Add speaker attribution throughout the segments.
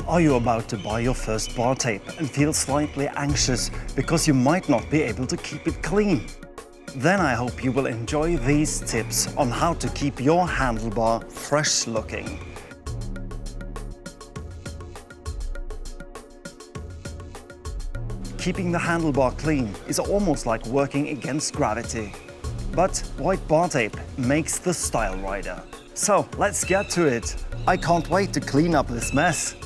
Speaker 1: Are you about to buy your first bar tape and feel slightly anxious because you might not be able to keep it clean? Then I hope you will enjoy these tips on how to keep your handlebar fresh looking. Keeping the handlebar clean is almost like working against gravity. But white bar tape makes the style rider. So let's get to it. I can't wait to clean up this mess.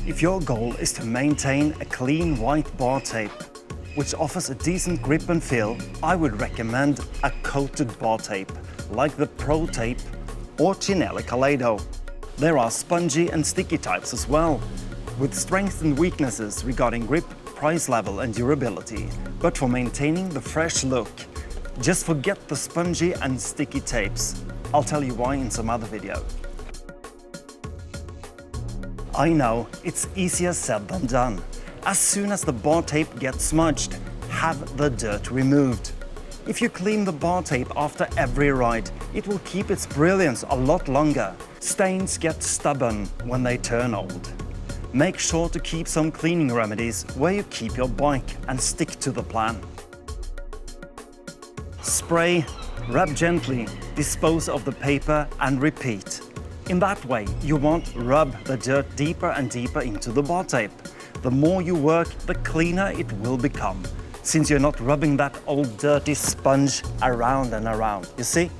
Speaker 1: If your goal is to maintain a clean white bar tape, which offers a decent grip and feel, I would recommend a coated bar tape, like the Pro Tape or Chinelli Kaleido. There are spongy and sticky types as well, with strengths and weaknesses regarding grip, price level and durability. But for maintaining the fresh look, just forget the spongy and sticky tapes. I'll tell you why in some other video. I know, it's easier said than done. As soon as the bar tape gets smudged, have the dirt removed. If you clean the bar tape after every ride, it will keep its brilliance a lot longer. Stains get stubborn when they turn old. Make sure to keep some cleaning remedies where you keep your bike and stick to the plan. Spray, rub gently, dispose of the paper and repeat. In that way, you won't rub the dirt deeper and deeper into the bar tape. The more you work, the cleaner it will become, since you're not rubbing that old dirty sponge around and around, you see?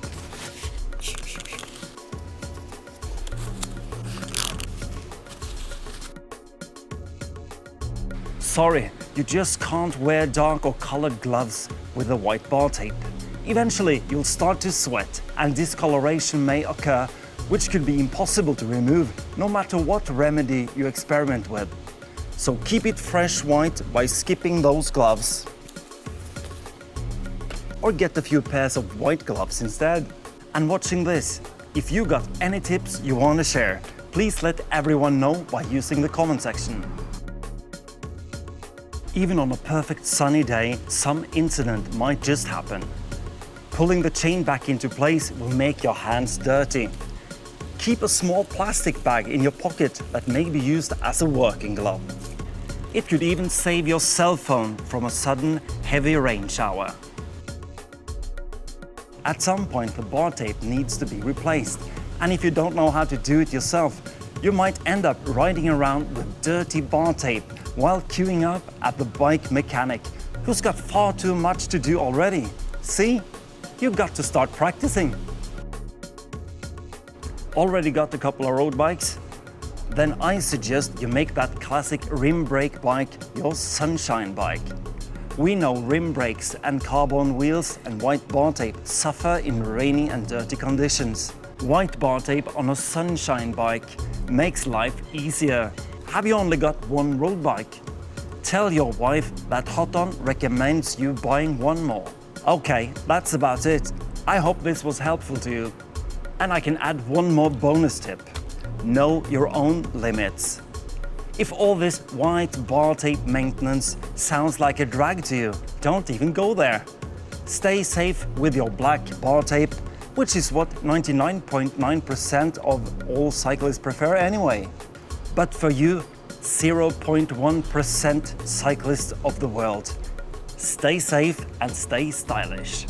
Speaker 1: Sorry, you just can't wear dark or colored gloves with the white bar tape. Eventually, you'll start to sweat and discoloration may occur, which could be impossible to remove, no matter what remedy you experiment with. So keep it fresh white by skipping those gloves. Or get a few pairs of white gloves instead. And watching this, if you got any tips you want to share, please let everyone know by using the comment section. Even on a perfect sunny day, some incident might just happen. Pulling the chain back into place will make your hands dirty. Keep a small plastic bag in your pocket that may be used as a working glove. It could even save your cell phone from a sudden heavy rain shower. At some point, the bar tape needs to be replaced, and if you don't know how to do it yourself, you might end up riding around with dirty bar tape while queuing up at the bike mechanic, who's got far too much to do already. See? You've got to start practicing. Already got a couple of road bikes? Then I suggest you make that classic rim brake bike your sunshine bike. We know rim brakes and carbon wheels and white bar tape suffer in rainy and dirty conditions. White bar tape on a sunshine bike makes life easier. Have you only got one road bike? Tell your wife that Hot On recommends you buying one more. Okay, that's about it. I hope this was helpful to you. And I can add one more bonus tip. Know your own limits. If all this white bar tape maintenance sounds like a drag to you, don't even go there. Stay safe with your black bar tape, which is what 99.9% of all cyclists prefer anyway. But for you, 0.1% cyclists of the world, stay safe and stay stylish.